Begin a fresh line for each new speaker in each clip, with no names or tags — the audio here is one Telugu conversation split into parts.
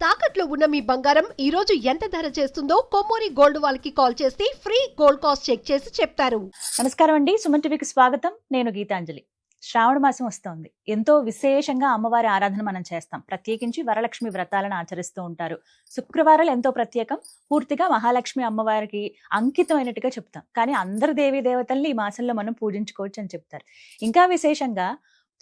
తాకట్లో ఉన్న మీ బంగారం ఈ రోజు ఎంత ధర చేస్తుందో కొమ్మూరి గోల్డ్ వాళ్ళకి కాల్ చేస్తే ఫ్రీ గోల్డ్ కాస్ట్ చెక్ చేసి చెప్తారు.
నమస్కారం అండి, సుమన్ టీవీకి స్వాగతం. నేను గీతాంజలి. శ్రావణ మాసం వస్తోంది. ఎంతో విశేషంగా అమ్మవారి ఆరాధన మనం చేస్తాం. ప్రత్యేకించి వరలక్ష్మి వ్రతాలను ఆచరిస్తూ ఉంటారు. శుక్రవారాలు ఎంతో ప్రత్యేకం. పూర్తిగా మహాలక్ష్మి అమ్మవారికి అంకితమైనట్టుగా చెప్తాం. కానీ అందరు దేవీ దేవతల్ని ఈ మాసంలో మనం పూజించుకోవచ్చు అని చెప్తారు. ఇంకా విశేషంగా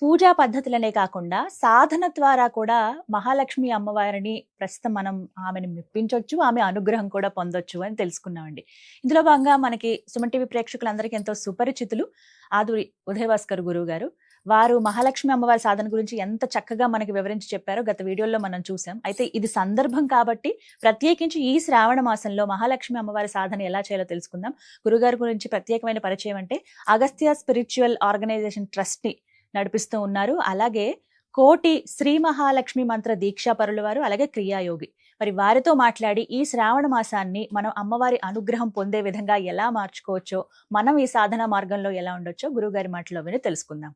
పూజా పద్ధతులనే కాకుండా సాధన ద్వారా కూడా మహాలక్ష్మి అమ్మవారిని ప్రస్తుతం మనం ఆమెను మెప్పించవచ్చు, ఆమె అనుగ్రహం కూడా పొందొచ్చు అని తెలుసుకున్నామండి. ఇందులో భాగంగా మనకి సుమన్ టీవీ ప్రేక్షకులందరికీ ఎంతో సుపరిచితులు ఆదూరి ఉదయభాస్కర్ గురువు గారు. వారు మహాలక్ష్మి అమ్మవారి సాధన గురించి ఎంత చక్కగా మనకి వివరించి చెప్పారో గత వీడియోలో మనం చూసాం. అయితే ఇది సందర్భం కాబట్టి ప్రత్యేకించి ఈ శ్రావణ మాసంలో మహాలక్ష్మి అమ్మవారి సాధన ఎలా చేయాలో తెలుసుకుందాం. గురుగారి గురించి ప్రత్యేకమైన పరిచయం అంటే అగస్త్య స్పిరిచువల్ ఆర్గనైజేషన్ ట్రస్ట్ ని నడిపిస్తూ ఉన్నారు. అలాగే కోటి శ్రీ మహాలక్ష్మి మంత్ర దీక్షా పరుల వారు, అలాగే క్రియాయోగి. మరి వారితో మాట్లాడి ఈ శ్రావణ మాసాన్ని మనం అమ్మవారి అనుగ్రహం పొందే విధంగా ఎలా మార్చుకోవచ్చో, మనం ఈ సాధన మార్గంలో ఎలా ఉండొచ్చో గురుగారి మాటలో విని తెలుసుకుందాం.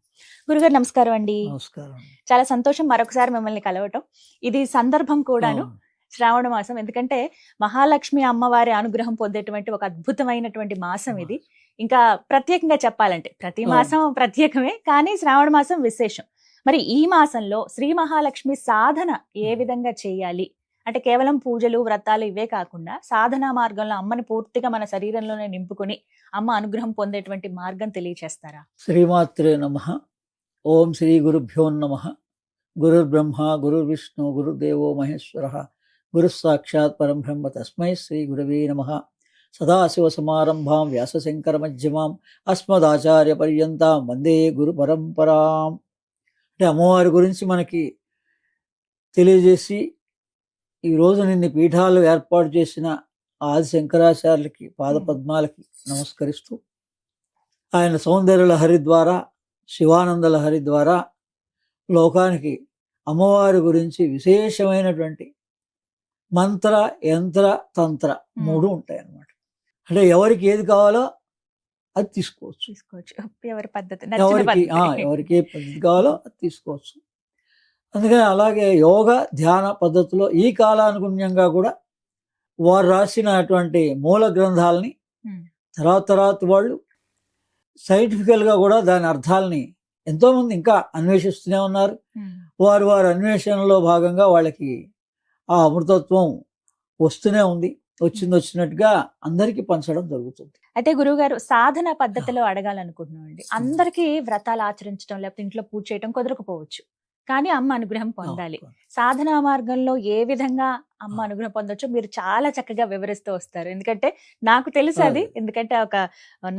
గురుగారు నమస్కారం అండి.
నమస్కారం.
చాలా సంతోషం మరొకసారి మిమ్మల్ని కలవటం. ఇది సందర్భం కూడాను శ్రావణ మాసం, ఎందుకంటే మహాలక్ష్మి అమ్మవారి అనుగ్రహం పొందేటువంటి ఒక అద్భుతమైనటువంటి మాసం ఇది. ఇంకా ప్రత్యేకంగా చెప్పాలంటే ప్రతి మాసం ప్రత్యేకమే, కానీ శ్రావణ మాసం విశేషం. మరి ఈ మాసంలో శ్రీ మహాలక్ష్మి సాధన ఏ విధంగా చేయాలి అంటే, కేవలం పూజలు వ్రతాలు ఇవే కాకుండా సాధనా మార్గంలో అమ్మని పూర్తిగా మన శరీరంలోనే నింపుకొని అమ్మ అనుగ్రహం పొందేటువంటి మార్గం తెలియచేస్తారా?
శ్రీమాత్రే నమః. ఓం శ్రీ గురుభ్యో నమః. గురుర్ బ్రహ్మ గురుర్ విష్ణు గురుదేవో మహేశ్వరః. గురు సాక్షాత్ పరం బ్రహ్మ తస్మై శ్రీ గురవే నమః. సదాశివ సమారంభాం వ్యాసశంకర మధ్యమాం అస్మదాచార్య పర్యంతాం వందే గురు పరంపరాం. అంటే అమ్మవారి గురించి మనకి తెలియజేసి ఈరోజు నిన్ని పీఠాలు ఏర్పాటు చేసిన ఆది శంకరాచార్యులకి పాదపద్మాలకి నమస్కరిస్తూ, ఆయన సౌందర్య లహరి ద్వారా, శివానంద లహరి ద్వారా లోకానికి అమ్మవారి గురించి విశేషమైనటువంటి మంత్ర యంత్ర తంత్ర మూడు ఉంటాయి అన్నమాట. అంటే ఎవరికి ఏది కావాలో అది తీసుకోవచ్చు.
ఎవరి పద్ధతి,
ఎవరికి ఏ పద్ధతి కావాలో అది తీసుకోవచ్చు. అందుకని అలాగే యోగ ధ్యాన పద్ధతిలో ఈ కాలానుగుణ్యంగా కూడా వారు రాసినటువంటి మూల గ్రంథాలని తర్వాత వాళ్ళు సైంటిఫికల్గా కూడా దాని అర్థాలని ఎంతోమంది ఇంకా అన్వేషిస్తూనే ఉన్నారు. వారి అన్వేషణలో భాగంగా వాళ్ళకి ఆ అమృతత్వం వస్తూనే ఉంది. వచ్చినట్టుగా అందరికీ పంచడం జరుగుతుంది.
అయితే గురువుగారు, సాధన పద్ధతిలో అడగాలనుకుంటున్నాం అండి. అందరికీ వ్రతాలు ఆచరించడం లేకపోతే ఇంట్లో పూజ చేయడం కుదరకపోవచ్చు, కానీ అమ్మ అనుగ్రహం పొందాలి. సాధనా మార్గంలో ఏ విధంగా అమ్మ అనుగ్రహం పొందొచ్చో మీరు చాలా చక్కగా వివరిస్తూ వస్తారు. ఎందుకంటే నాకు తెలుసు అది, ఎందుకంటే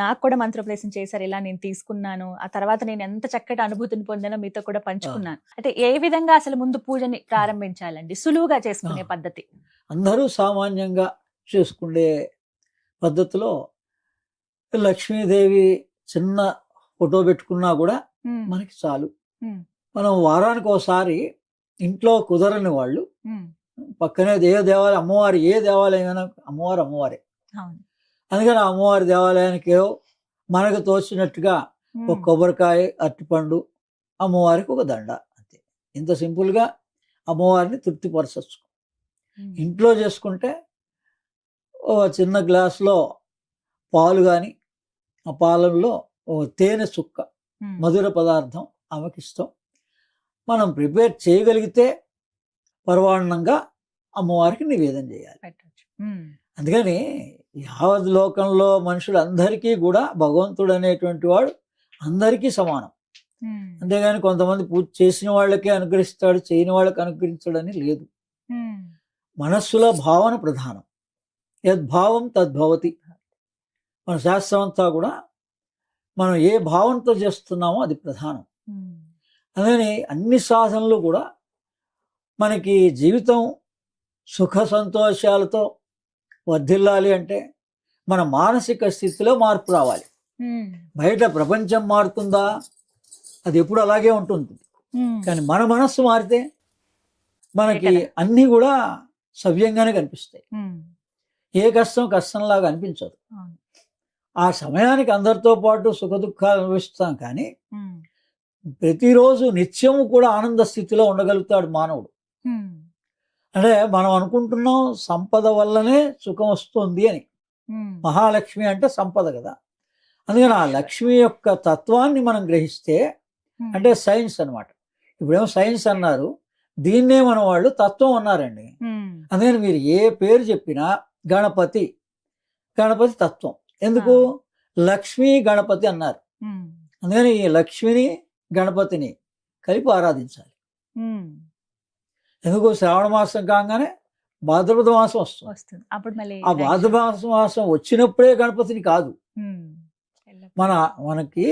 నాకు కూడా మంత్రోపదేశం చేశారు, ఇలా నేను తీసుకున్నాను. ఆ తర్వాత నేను ఎంత చక్కటి అనుభూతిని పొందానో మీతో కూడా పంచుకున్నాను. అంటే ఏ విధంగా అసలు ముందు పూజని ప్రారంభించాలండి, సులువుగా చేసుకునే పద్ధతి?
అందరూ సామాన్యంగా చేసుకునే పద్ధతిలో లక్ష్మీదేవి చిన్న ఫోటో పెట్టుకున్నా కూడా మనకి చాలు. మనం వారానికి ఒకసారి ఇంట్లో కుదరని వాళ్ళు పక్కనే దేవాలయం, అమ్మవారి ఏ దేవాలయం అమ్మవారే. అందుకని అమ్మవారి దేవాలయానికి మనకు తోచినట్టుగా ఒక కొబ్బరికాయ, అరటిపండు, అమ్మవారికి ఒక దండ, అంతే. ఇంత సింపుల్గా అమ్మవారిని తృప్తిపరచచ్చు. ఇంట్లో చేసుకుంటే ఒక చిన్న గ్లాసులో పాలు కానీ, ఆ పాలల్లో ఒక తేనె చుక్క మధుర పదార్థం ఆమెకి ఇష్టం మనం ప్రిపేర్ చేయగలిగితే పర్వాణంగా అమ్మవారికి నివేదన చేయాలి. అందుకని యావత్ లోకంలో మనుషులందరికీ కూడా భగవంతుడు అనేటువంటి వాడు అందరికీ సమానం. అంతేగాని కొంతమంది పూజ చేసిన వాళ్ళకే అనుగ్రహిస్తాడు, చేయని వాళ్ళకి అనుగ్రహించడని లేదు. మనస్సులో భావన ప్రధానం. యద్భావం తద్భవతి. మన శాస్త్రం అంతా కూడా మనం ఏ భావంతో చేస్తున్నామో అది ప్రధానం. అందుకని అన్ని సాధనలు కూడా మనకి జీవితం సుఖ సంతోషాలతో వర్ధిల్లాలి అంటే మన మానసిక స్థితిలో మార్పు రావాలి. బయట ప్రపంచం మారుతుందా, అది ఎప్పుడు అలాగే ఉంటుంది. కానీ మన మనస్సు మారితే మనకి అన్నీ కూడా సవ్యంగానే కనిపిస్తాయి. ఏ కష్టంలాగా అనిపించదు. ఆ సమయానికి అందరితో పాటు సుఖ దుఃఖాలు అనుభవిస్తాం, కానీ ప్రతిరోజు నిత్యము కూడా ఆనంద స్థితిలో ఉండగలుగుతాడు మానవుడు. అంటే మనం అనుకుంటున్నాం సంపద వల్లనే సుఖం వస్తుంది అని. మహాలక్ష్మి అంటే సంపద కదా. అందుకని ఆ లక్ష్మి యొక్క తత్వాన్ని మనం గ్రహిస్తే, అంటే సైన్స్ అన్నమాట. ఇప్పుడేమో సైన్స్ అన్నారు, దీన్నే మన వాళ్ళు తత్వం అన్నారండి. అందుకని మీరు ఏ పేరు చెప్పినా గణపతి, గణపతి తత్వం. ఎందుకు లక్ష్మీ గణపతి అన్నారు? అందుకని ఈ లక్ష్మిని గణపతిని కలిపి ఆరాధించాలి. ఎందుకు శ్రావణ మాసం కాగానే భాద్రపద మాసం వస్తుంది.
అప్పుడు మళ్ళీ
ఆ భాద్రపద మాసం వచ్చినప్పుడే గణపతిని కాదు, మనకి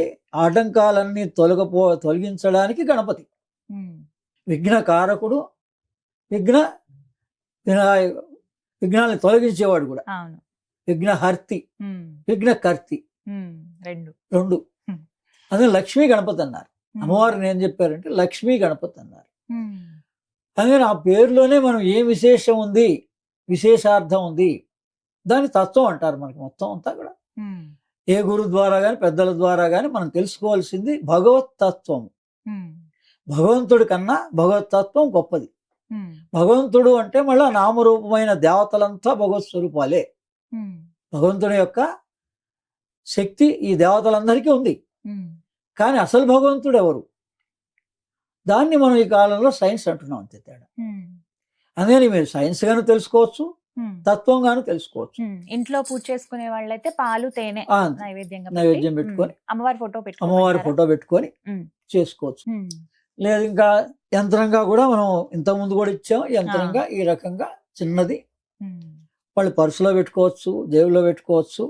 ఆటంకాలన్నీ తొలగించడానికి గణపతి. విఘ్నకారకుడు, విఘ్నాన్ని తొలగించేవాడు కూడా. విఘ్నహర్తి, విఘ్నకర్తి, రెండు. అదే లక్ష్మీ గణపతి అన్నారు. అమ్మవారిని ఏం చెప్పారంటే లక్ష్మీ గణపతి అన్నారు. అందుకని ఆ పేరులోనే మనం ఏం విశేషం ఉంది, విశేషార్థం ఉంది, దాని తత్వం అంటారు. మనకి మొత్తం అంతా కూడా ఏ గురు ద్వారా కానీ పెద్దల ద్వారా కానీ మనం తెలుసుకోవాల్సింది భగవత్ తత్వం. భగవంతుడి కన్నా భగవత్ తత్వం గొప్పది. భగవంతుడు అంటే మళ్ళా నామరూపమైన దేవతలంతా భగవత్ స్వరూపాలే. భగవంతుడి యొక్క శక్తి ఈ దేవతలందరికీ ఉంది. కానీ అసలు భగవంతుడు ఎవరు, దాన్ని మనం ఈ కాలంలో సైన్స్ అంటున్నాం, అంతే తేడా. అందుకని మీరు సైన్స్ గాను తెలుసుకోవచ్చు, తత్వం గాను తెలుసుకోవచ్చు.
ఇంట్లో పూజ చేసుకునే వాళ్ళైతే పాలు తేనె
నైవేద్యం పెట్టుకొని అమ్మవారి ఫోటో పెట్టుకొని చేసుకోవచ్చు. లేదు ఇంకా యంత్రంగా కూడా మనం ఇంతకుముందు కూడా ఇచ్చాం. యంత్రంగా ఈ రకంగా చిన్నది వాళ్ళు పర్సులో పెట్టుకోవచ్చు, జేబులో పెట్టుకోవచ్చు.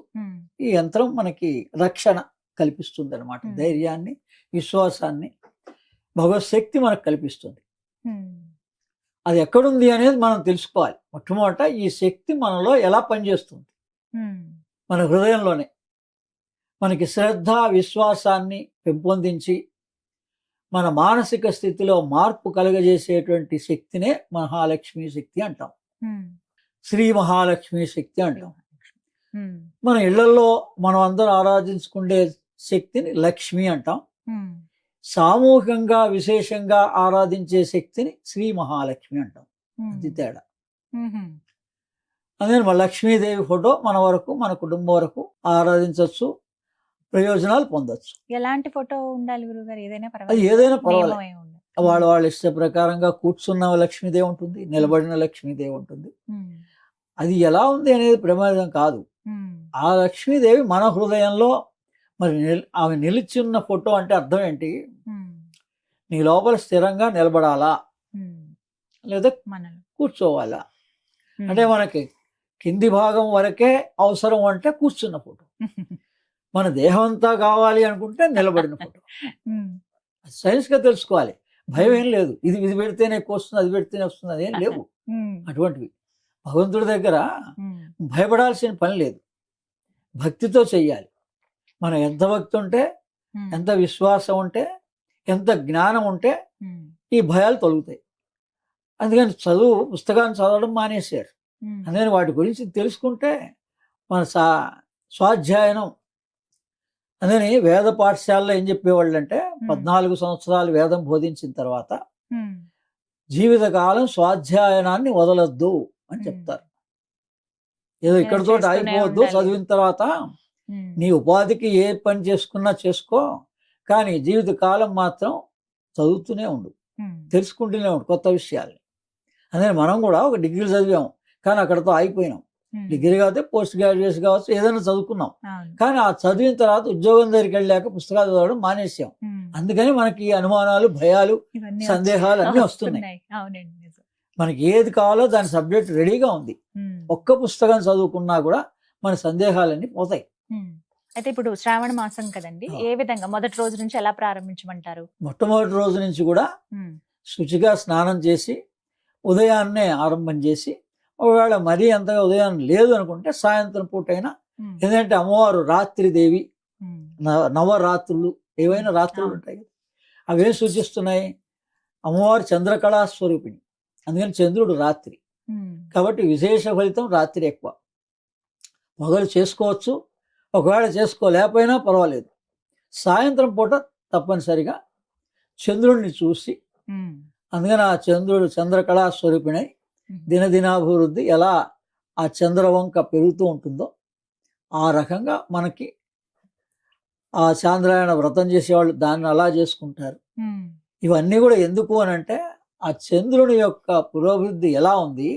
ఈ యంత్రం మనకి రక్షణ కల్పిస్తుంది అన్నమాట. ధైర్యాన్ని, విశ్వాసాన్ని, భగవత్ శక్తి మనకు కల్పిస్తుంది. అది ఎక్కడుంది అనేది మనం తెలుసుకోవాలి. మొట్టమొదట ఈ శక్తి మనలో ఎలా పనిచేస్తుంది, మన హృదయంలోనే. మనకి శ్రద్ధ, విశ్వాసాన్ని పెంపొందించి మన మానసిక స్థితిలో మార్పు కలుగజేసేటువంటి శక్తినే మహాలక్ష్మి శక్తి అంటాం, శ్రీ మహాలక్ష్మి శక్తి అంటాం. మన ఇళ్లలో మనం అందరం ఆరాధించుకునే శక్తిని లక్ష్మి అంటాం. సామూహికంగా విశేషంగా ఆరాధించే శక్తిని శ్రీ మహాలక్ష్మి అంటాం. అది తేడా. అందుకని మన లక్ష్మీదేవి ఫోటో మన వరకు, మన కుటుంబం వరకు ఆరాధించవచ్చు, ప్రయోజనాలు పొందొచ్చు.
ఎలాంటి ఫోటో ఉండాలి గురుగారు?
అది ఏదైనా పర్వాలేదు. వాళ్ళ ఇష్ట ప్రకారంగా కూర్చున్న లక్ష్మీదేవి ఉంటుంది, నిలబడిన లక్ష్మీదేవి ఉంటుంది. అది ఎలా ఉంది అనేది ప్రమాదం కాదు. ఆ లక్ష్మీదేవి మన హృదయంలో మరి ఆమె నిలిచి ఉన్న ఫోటో అంటే అర్థం ఏంటి? నీ లోపల స్థిరంగా నిలబడాలా లేదా కూర్చోవాలా? అంటే మనకి కింది భాగం వరకే అవసరం అంటే కూర్చున్న ఫోటో, మన దేహం అంతా కావాలి అనుకుంటే నిలబడిన ఫోటో. సైన్స్ గా తెలుసుకోవాలి. భయం ఏం లేదు, ఇది పెడితేనే ఎక్కువ వస్తుంది, అది పెడితేనే వస్తుంది, అదేం లేవు అటువంటివి. భగవంతుడి దగ్గర భయపడాల్సిన పని లేదు, భక్తితో చెయ్యాలి. మనం ఎంత భక్తి ఉంటే, ఎంత విశ్వాసం ఉంటే, ఎంత జ్ఞానం ఉంటే ఈ భయాలు తొలుగుతాయి. అందుకని పుస్తకాన్ని చదవడం మానేశారు. అందుకని వాటి గురించి తెలుసుకుంటే మన స్వాధ్యాయనం. అందుకని వేద పాఠశాలలో ఏం చెప్పేవాళ్ళు అంటే 14 సంవత్సరాలు వేదం బోధించిన తర్వాత జీవితకాలం స్వాధ్యాయనాన్ని వదలొద్దు అని చెప్తారు. ఏదో ఇక్కడతో ఆగిపోవద్దు, చదివిన తర్వాత నీ ఉపాధికి ఏ పని చేసుకున్నా చేసుకో, కానీ జీవితకాలం మాత్రం చదువుతూనే ఉండు, తెలుసుకుంటూనే ఉండు కొత్త విషయాల్ని. అదే మనం కూడా ఒక డిగ్రీ చదివాం, కానీ అక్కడతో ఆగిపోయినాం. డిగ్రీ కావచ్చు, పోస్ట్ గ్రాడ్యుయేషన్ కావచ్చు, ఏదైనా చదువుకున్నాం, కానీ ఆ చదివిన తర్వాత ఉద్యోగం దగ్గరికి వెళ్ళాక పుస్తకాలు చదవడం మానేసాం. అందుకని మనకి అనుమానాలు, భయాలు, సందేహాలు అన్నీ వస్తున్నాయి. మనకి ఏది కావాలో దాని సబ్జెక్ట్ రెడీగా ఉంది. ఒక్క పుస్తకం చదువుకున్నా కూడా మన సందేహాలన్నీ పోతాయి.
అయితే ఇప్పుడు శ్రావణ మాసం కదండి, ఏ విధంగా మొదటి రోజు నుంచి ఎలా ప్రారంభించమంటారు?
మొట్టమొదటి రోజు నుంచి కూడా శుచిగా స్నానం చేసి ఉదయాన్నే ఆరంభం చేసి, ఒకవేళ మరీ అంతగా ఉదయం లేదు అనుకుంటే సాయంత్రం పూట అయినా, ఎందుకంటే అమ్మవారు రాత్రిదేవి, నవరాత్రులు ఏవైనా రాత్రులు ఉంటాయి, అవేం సూచిస్తున్నాయి? అమ్మవారు చంద్రకళా స్వరూపిణి, అందుకని చంద్రుడు రాత్రి, కాబట్టి విశేష ఫలితం రాత్రి ఎక్కువ. పగలు చేసుకోవచ్చు, ఒకవేళ చేసుకోలేకపోయినా పర్వాలేదు, సాయంత్రం పూట తప్పనిసరిగా చంద్రుడిని చూసి, అందుకని ఆ చంద్రుడు చంద్రకళా స్వరూపిణి దినదినాభివృద్ధి ఎలా ఆ చంద్రవంక పెరుగుతూ ఉంటుందో ఆ రకంగా మనకి ఆ చాంద్రాయణ వ్రతం చేసేవాళ్ళు దాన్ని అలా చేసుకుంటారు. ఇవన్నీ కూడా ఎందుకు అని అంటే ఆ చంద్రుని యొక్క పురోభివృద్ధి ఎలా ఉంది,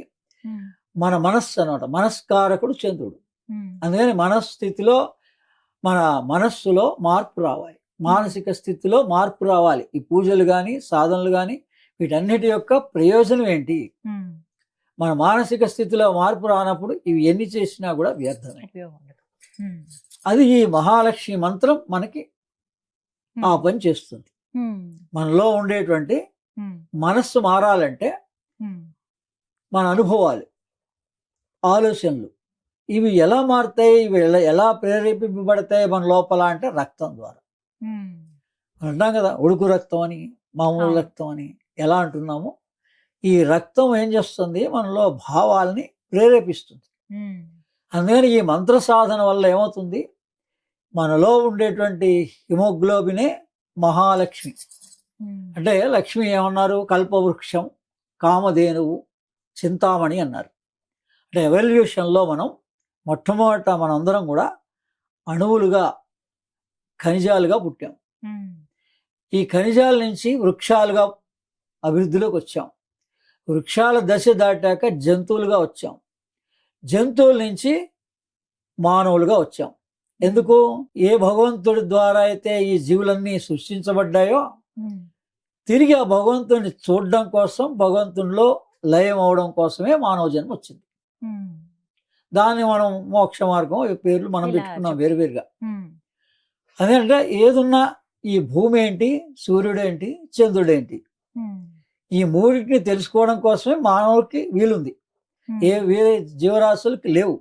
మన మనస్సు అనమాట, మనస్కారకుడు చంద్రుడు. అందుకని మనస్థితిలో మన మనస్సులో మార్పు రావాలి, మానసిక స్థితిలో మార్పు రావాలి. ఈ పూజలు కానీ సాధనలు కానీ వీటన్నిటి యొక్క ప్రయోజనం ఏంటి? మన మానసిక స్థితిలో మార్పు రానప్పుడు ఇవి ఎన్ని చేసినా కూడా వ్యర్థమే. అది ఈ మహాలక్ష్మి మంత్రం మనకి ఆ పని చేస్తుంది. మనలో ఉండేటువంటి మనస్సు మారాలంటే మన అనుభవాలు, ఆలోచనలు ఇవి ఎలా మారుతాయి, ఇవి ఎలా ప్రేరేపింపబడతాయి మన లోపల అంటే రక్తం ద్వారా. అంటాం కదా ఉడుకు రక్తం అని, మామూలు రక్తం అని ఎలా అంటున్నామో, ఈ రక్తం ఏం చేస్తుంది, మనలో భావాల్ని ప్రేరేపిస్తుంది. అందుకని ఈ మంత్ర సాధన వల్ల ఏమవుతుంది, మనలో ఉండేటువంటి హిమోగ్లోబినే మహాలక్ష్మి. అంటే లక్ష్మి ఏమన్నారు, కల్పవృక్షం, కామధేనువు, చింతామణి అన్నారు. అంటే ఎవల్యూషన్లో మనం మొట్టమొదట మనందరం కూడా అణువులుగా, ఖనిజాలుగా పుట్టాం. ఈ ఖనిజాల నుంచి వృక్షాలుగా అభివృద్ధిలోకి వచ్చాం. వృక్షాల దశ దాటాక జంతువులుగా వచ్చాం. జంతువుల నుంచి మానవులుగా వచ్చాం. ఎందుకు? ఏ భగవంతుడి ద్వారా అయితే ఈ జీవులన్నీ సృష్టించబడ్డాయో తిరిగి ఆ భగవంతుడిని చూడడం కోసం, భగవంతునిలో లయం అవడం కోసమే మానవ జన్మ వచ్చింది. దాన్ని మనం మోక్ష మార్గం పేర్లు మనం పెట్టుకున్నాం వేరువేరుగా. అదేంటే ఏదున్నా ఈ భూమి ఏంటి, సూర్యుడేంటి, చంద్రుడేంటి, ఈ మూడింటిని తెలుసుకోవడం కోసమే మానవుడికి వీలుంది, వేరే జీవరాశులకి లేవు.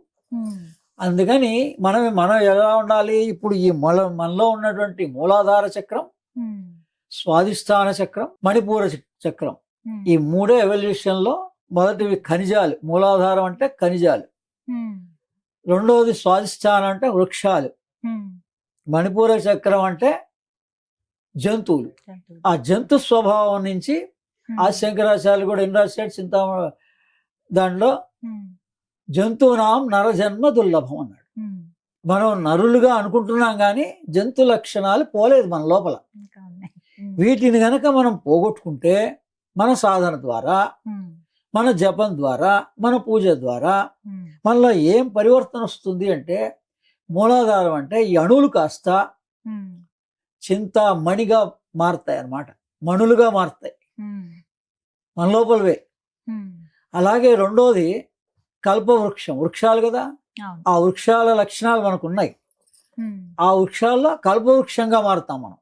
అందుకని మనం ఎలా ఉండాలి, ఇప్పుడు ఈ మనలో ఉన్నటువంటి మూలాధార చక్రం, స్వాధిష్టాన చక్రం, మణిపూర చక్రం, ఈ మూడే ఎవల్యూషన్లో మొదటివి ఖనిజాలు. మూలాధారం అంటే ఖనిజాలు, రెండవది స్వాధిష్టానం అంటే వృక్షాలు, మణిపూర చక్రం అంటే జంతువులు. ఆ జంతు స్వభావం నుంచి ఆ శంకరాచార్యులు కూడా ఏం రాశాడు చింతామణి దాంట్లో, జంతువునాం నరజన్మ దుర్లభం అన్నాడు. మనం నరులుగా అనుకుంటున్నాం కానీ జంతు లక్షణాలు పోలేదు మన లోపల. వీటిని గనక మనం పోగొట్టుకుంటే మన సాధన ద్వారా, మన జపం ద్వారా, మన పూజ ద్వారా మనలో ఏం పరివర్తన వస్తుంది అంటే, మూలాధారం అంటే ఈ అణువులు కాస్త చింతామణిగా మారుతాయి అన్నమాట, మణులుగా మారుతాయి మన లోపలవే. అలాగే రెండోది కల్పవృక్షం, వృక్షాలు కదా, ఆ వృక్షాల లక్షణాలు మనకు ఉన్నాయి. ఆ వృక్షాల్లో కల్పవృక్షంగా మారుతాం మనం.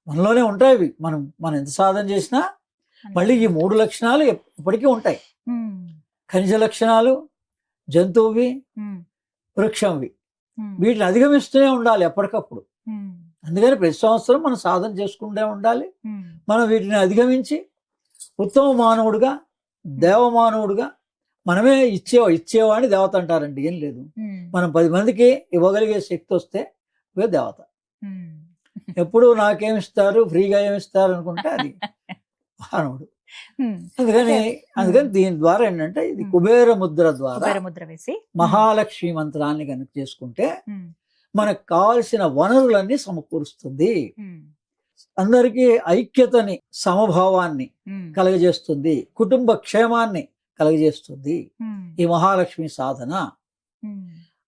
మనలోనే ఉంటాయి ఇవి. మనం ఎంత సాధన చేసినా మళ్ళీ ఈ మూడు లక్షణాలు ఎప్పటికీ ఉంటాయి. ఖనిజ లక్షణాలు, జంతువువి, వృక్షంవి. వీటిని అధిగమిస్తూనే ఉండాలి ఎప్పటికప్పుడు. అందుకని ప్రతి సంవత్సరం మనం సాధన చేసుకుంటూ ఉండాలి. మనం వీటిని అధిగమించి ఉత్తమ మానవుడుగా, దేవమానవుడుగా, మనమే ఇచ్చేవాడిని దేవత అంటారండి. ఏం లేదు, మనం 10 మందికి ఇవ్వగలిగే శక్తి వస్తే ఇవే దేవత. ఎప్పుడు నాకేమిస్తారు, ఫ్రీగా ఏమిస్తారు అనుకుంటే అది మానవుడు. అందుకని దీని ద్వారా ఏంటంటే, ఇది కుబేర ముద్ర ద్వారా
వేసి
మహాలక్ష్మి మంత్రాన్ని కనుక చేసుకుంటే మనకు కావలసిన వనరులన్నీ సమకూరుస్తుంది. అందరికీ ఐక్యతని, సమభావాన్ని కలగజేస్తుంది, కుటుంబ క్షేమాన్ని కలగజేస్తుంది ఈ మహాలక్ష్మి సాధన.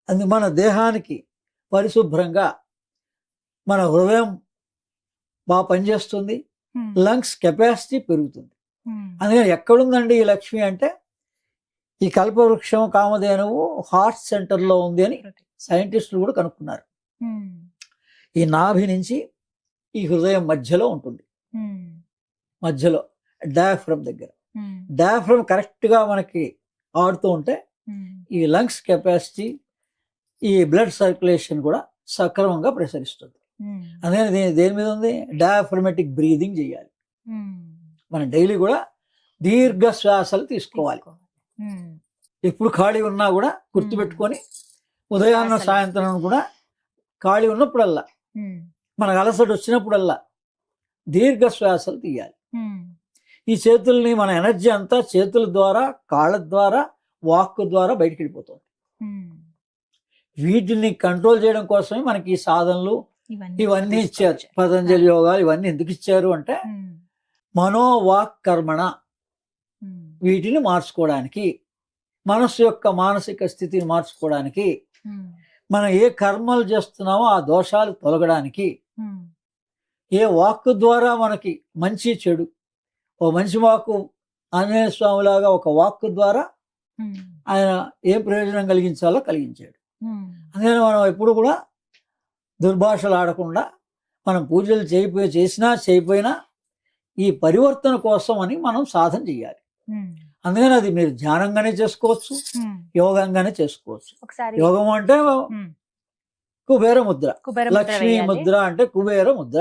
అది మన దేహానికి పరిశుభ్రంగా, మన హృదయం బాగా పనిచేస్తుంది, లంగ్స్ కెపాసిటీ పెరుగుతుంది. అందుకని ఎక్కడుందండి ఈ లక్ష్మి అంటే, ఈ కల్పవృక్షం కామధేనువు హార్ట్ సెంటర్లో ఉంది అని సైంటిస్టులు కూడా కనుక్కున్నారు. ఈ నాభి నుంచి ఈ హృదయం మధ్యలో ఉంటుంది, మధ్యలో డయాఫ్రమ్ దగ్గర. డయాఫ్రమ్ కరెక్ట్గా మనకి ఆడుతూ ఉంటే ఈ లంగ్స్ కెపాసిటీ, ఈ బ్లడ్ సర్క్యులేషన్ కూడా సక్రమంగా ప్రసరిస్తుంది. అందుకని దేని మీద ఉంది, డయాఫ్రమెటిక్ బ్రీదింగ్ చేయాలి. మనం డైలీ కూడా దీర్ఘ శ్వాసలు తీసుకోవాలి. ఎప్పుడు ఖాళీ ఉన్నా కూడా గుర్తుపెట్టుకొని, ఉదయాన్న సాయంత్రం కూడా ఖాళీ ఉన్నప్పుడల్లా, మనకు అలసట వచ్చినప్పుడల్లా దీర్ఘ శ్వాసలు తీయాలి. ఈ చేతుల్ని మన ఎనర్జీ అంతా చేతుల ద్వారా, కాళ్ళ ద్వారా, వాక్కు ద్వారా బయటికి వెళ్ళిపోతుంది. వీటిని కంట్రోల్ చేయడం కోసమే మనకి ఈ సాధనలు ఇవన్నీ ఇచ్చారు. పతంజలి యోగాలు ఇవన్నీ ఎందుకు ఇచ్చారు అంటే మనోవాక్ కర్మణ వీటిని మార్చుకోవడానికి, మనస్సు యొక్క మానసిక స్థితిని మార్చుకోవడానికి, మనం ఏ కర్మలు చేస్తున్నామో ఆ దోషాలు తొలగడానికి, ఏ వాక్కు ద్వారా మనకి మంచి చెడు, ఓ మంచి వాక్కు ఆంజనేయ స్వామిలాగా ఒక వాక్కు ద్వారా ఆయన ఏ ప్రయోజనం కలిగించాలో కలిగించాడు. అందుకని మనం ఎప్పుడు కూడా దుర్భాషలు ఆడకుండా, మనం పూజలు చేసినా చేయకపోయినా ఈ పరివర్తన కోసం అని మనం సాధన చేయాలి. అందుకని అది మీరు ధ్యానంగానే చేసుకోవచ్చు, యోగంగానే చేసుకోవచ్చు. యోగం అంటే కుబేర ముద్ర, లక్ష్మీ ముద్ర అంటే కుబేర ముద్ర.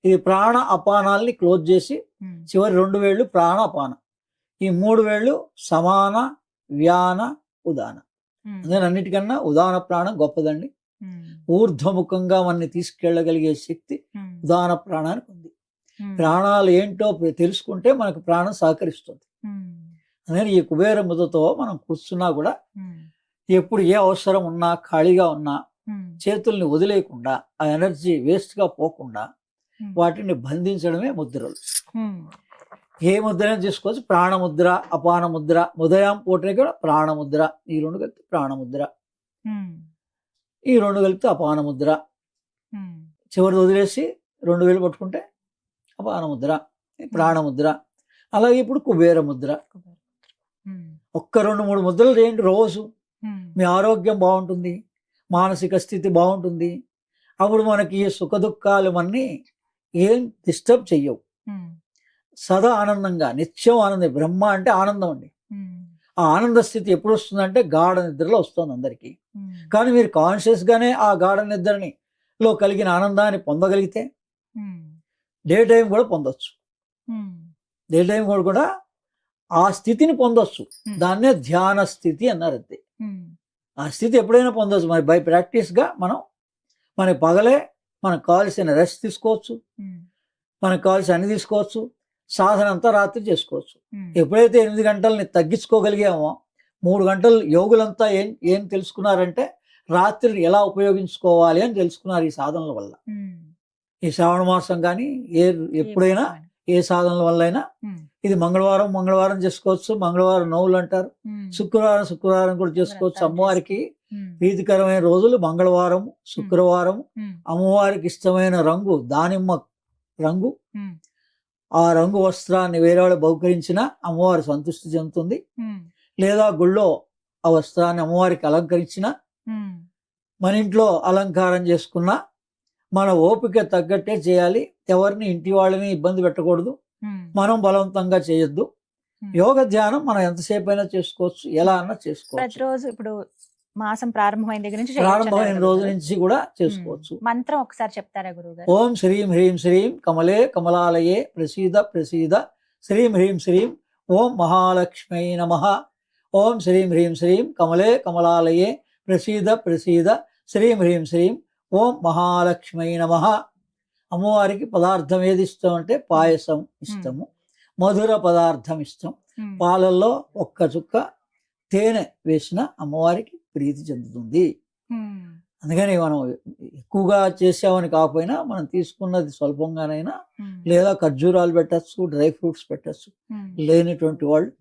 ఇది ప్రాణ అపానాల్ని క్లోజ్ చేసి చివరి 2 వేళ్ళు ప్రాణ అపాన, ఈ 3 వేళ్ళు సమాన వ్యాన ఉదాన. అందుకని అన్నిటికన్నా ఉదాన ప్రాణం గొప్పదండి. ఊర్ధ్వముఖంగా మనని తీసుకెళ్ళగలిగే శక్తి ఉదాన ప్రాణానికి ఉంది. ప్రాణాలు ఏంటో తెలుసుకుంటే మనకు ప్రాణం సహకరిస్తుంది. అందుకని ఈ కుబేర ముద్రతో మనం కూర్చున్నా కూడా ఎప్పుడు ఏ అవసరం ఉన్నా, ఖాళీగా ఉన్నా చేతుల్ని వదిలేయకుండా, ఆ ఎనర్జీ వేస్ట్గా పోకుండా వాటిని బంధించడమే ముద్రలు. ఏ ముద్రనే తీసుకోవచ్చు. ప్రాణముద్ర, అపాన ముద్ర, ఉదయం పూటనే కూడా ప్రాణముద్ర, ఈ 2 కలిపి ప్రాణముద్ర, ఈ 2 కలిపితే అపాన ముద్ర, చివరి వదిలేసి 2 వేలు పట్టుకుంటే అపాన ముద్ర, ప్రాణముద్ర. అలాగే ఇప్పుడు కుబేర ముద్ర. ఒక్క 2-3 ముద్రలు చేయండి రోజు, మీ ఆరోగ్యం బాగుంటుంది, మానసిక స్థితి బాగుంటుంది. అప్పుడు మనకి సుఖ దుఃఖాలు అన్నీ ఏం డిస్టర్బ్ చెయ్యవు. సదా ఆనందంగా, నిత్యం ఆనందం. బ్రహ్మ అంటే ఆనందం అండి. ఆ ఆనంద స్థితి ఎప్పుడు వస్తుందంటే గాఢ నిద్రలో వస్తుంది అందరికీ. కానీ మీరు కాన్షియస్గానే ఆ గాఢ నిద్రని లో కలిగిన ఆనందాన్ని పొందగలిగితే డే టైం కూడా పొందొచ్చు. డే టైం కూడా ఆ స్థితిని పొందొచ్చు. దాన్నే ధ్యాన స్థితి అన్నారు. అంతే, ఆ స్థితి ఎప్పుడైనా పొందొచ్చు. మరి బై ప్రాక్టీస్గా మనకి పగలే మనకు కావాల్సిన రెస్ట్ తీసుకోవచ్చు, మనకు కావాల్సిన అన్ని తీసుకోవచ్చు. సాధన అంతా రాత్రి చేసుకోవచ్చు. ఎప్పుడైతే 8 గంటలని తగ్గించుకోగలిగామో, 3 గంటలు యోగులంతా ఏం తెలుసుకున్నారంటే రాత్రిని ఎలా ఉపయోగించుకోవాలి అని తెలుసుకున్నారు ఈ సాధనల వల్ల. ఈ శ్రావణ మాసం కానీ ఎప్పుడైనా ఏ సాధనల వల్ల అయినా, ఇది మంగళవారం చేసుకోవచ్చు. మంగళవారం నోవులు అంటారు. శుక్రవారం కూడా చేసుకోవచ్చు. అమ్మవారికి ప్రీతికరమైన రోజులు మంగళవారం, శుక్రవారం. అమ్మవారికి ఇష్టమైన రంగు దానిమ్మ రంగు. ఆ రంగు వస్త్రాన్ని వేరే వాళ్ళు బహుకరించినా అమ్మవారి సంతృష్టి చెందుతుంది. లేదా గుళ్ళో ఆ వస్త్రాన్ని అమ్మవారికి అలంకరించిన, మన ఇంట్లో అలంకారం చేసుకున్నా మన ఓపిక తగ్గట్టే చేయాలి. ఎవరిని ఇంటి వాళ్ళని ఇబ్బంది పెట్టకూడదు, మనం బలవంతంగా చేయొద్దు. యోగ ధ్యానం మనం ఎంతసేపు అయినా చేసుకోవచ్చు, ఎలా అన్నా చేసుకోవచ్చు.
ప్రతిరోజు ఇప్పుడు మాసం ప్రారంభమైన దగ్గర నుంచి
ప్రారంభమైన రోజు నుంచి కూడా చేసుకోవచ్చు.
మంత్రం ఒకసారి చెప్తారా గురువుగారు?
ఓం శ్రీం హ్రీం శ్రీం కమలే కమలాలయే ప్రసీద ప్రసీద శ్రీం హ్రీం శ్రీం ఓం మహాలక్ష్మై నమః. ఓం శ్రీం హ్రీం శ్రీం కమలే కమలాలయే ప్రసీద ప్రసీద శ్రీం హ్రీం శ్రీం ఓం మహాలక్ష్మై నమః. అమ్మవారికి పదార్థం ఏది ఇష్టం అంటే పాయసం ఇష్టము, మధుర పదార్థం ఇష్టం. పాలల్లో ఒక్క చుక్క తేనె వేసిన అమ్మవారికి ప్రీతి చెందుతుంది. అందుకని మనం ఎక్కువగా చేసామని కాకపోయినా మనం తీసుకున్నది స్వల్పంగానైనా, లేదా ఖర్జూరాలు పెట్టచ్చు, డ్రై ఫ్రూట్స్ పెట్టచ్చు. లేనిటువంటి వాళ్ళు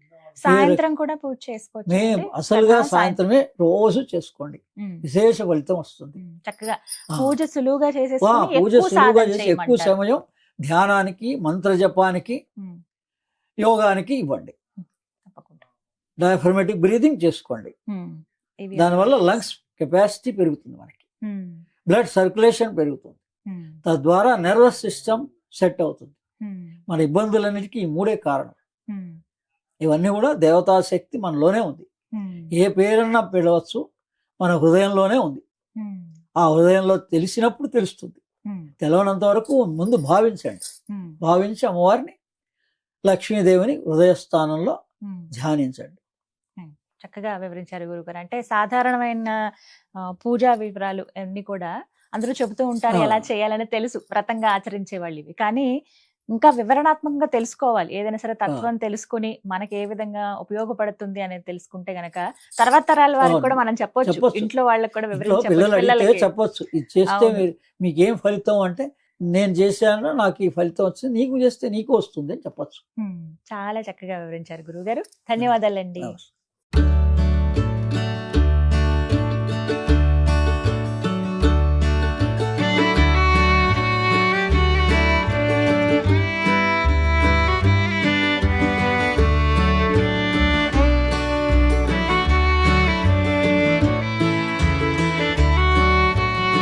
సాయంత్రం కూడా పూజ చేసుకోవచ్చు.
మేము అసలుగా సాయంత్రమే రోజు చేసుకోండి, విశేష ఫలితం వస్తుంది.
చక్కగా పూజ సులువుగా
పూజ సులువుగా చేసి ఎక్కువ సమయం ధ్యానానికి, మంత్ర జపానికి, యోగానికి ఇవ్వండి. డయాఫ్రమాటిక్ బ్రీదింగ్ చేసుకోండి. దానివల్ల లంగ్స్ కెపాసిటీ పెరుగుతుంది, మనకి బ్లడ్ సర్క్యులేషన్ పెరుగుతుంది. తద్వారా నర్వస్ సిస్టమ్ సెట్ అవుతుంది. మన ఇబ్బందులన్నిటికీ ఈ 3 కారణం. ఇవన్నీ కూడా దేవతా శక్తి మనలోనే ఉంది. ఏ పేరన్నా పిలవచ్చు, మన హృదయంలోనే ఉంది. ఆ హృదయంలో తెలిసినప్పుడు తెలుస్తుంది. తెలవనంత వరకు ముందు భావించండి. భావించి అమ్మవారిని, లక్ష్మీదేవిని హృదయ స్థానంలో ధ్యానించండి.
చక్కగా వివరించారు గురుగారు. అంటే సాధారణమైన పూజా వివరాలు అన్ని కూడా అందరూ చెబుతూ ఉంటారు, ఎలా చేయాలని తెలుసు, వ్రతంగా ఆచరించే వాళ్ళు ఇవి. కానీ ఇంకా వివరణాత్మకంగా తెలుసుకోవాలి. ఏదైనా సరే తత్వం తెలుసుకుని మనకి ఏ విధంగా ఉపయోగపడుతుంది అనేది తెలుసుకుంటే గనక తర్వాత తరాల వారికి
అవును.
కూడా మనం చెప్పొచ్చు.
చెప్పొచ్చు.
ఇంట్లో వాళ్ళకి కూడా
ఇంట్లో
వివరించి
పిల్లలు
చెప్పొచ్చు.
అడిగితే
పిల్లలకి
చెప్పొచ్చు, ఇది చేస్తే
అవును.
మీకేం ఫలితం అంటే, నేను చేశాను నాకు ఈ ఫలితం వచ్చింది, నీకు చేస్తే నీకు వస్తుంది అని చెప్పొచ్చు.
చాలా చక్కగా వివరించారు గురువుగారు. ధన్యవాదాలండి.
నమస్తే.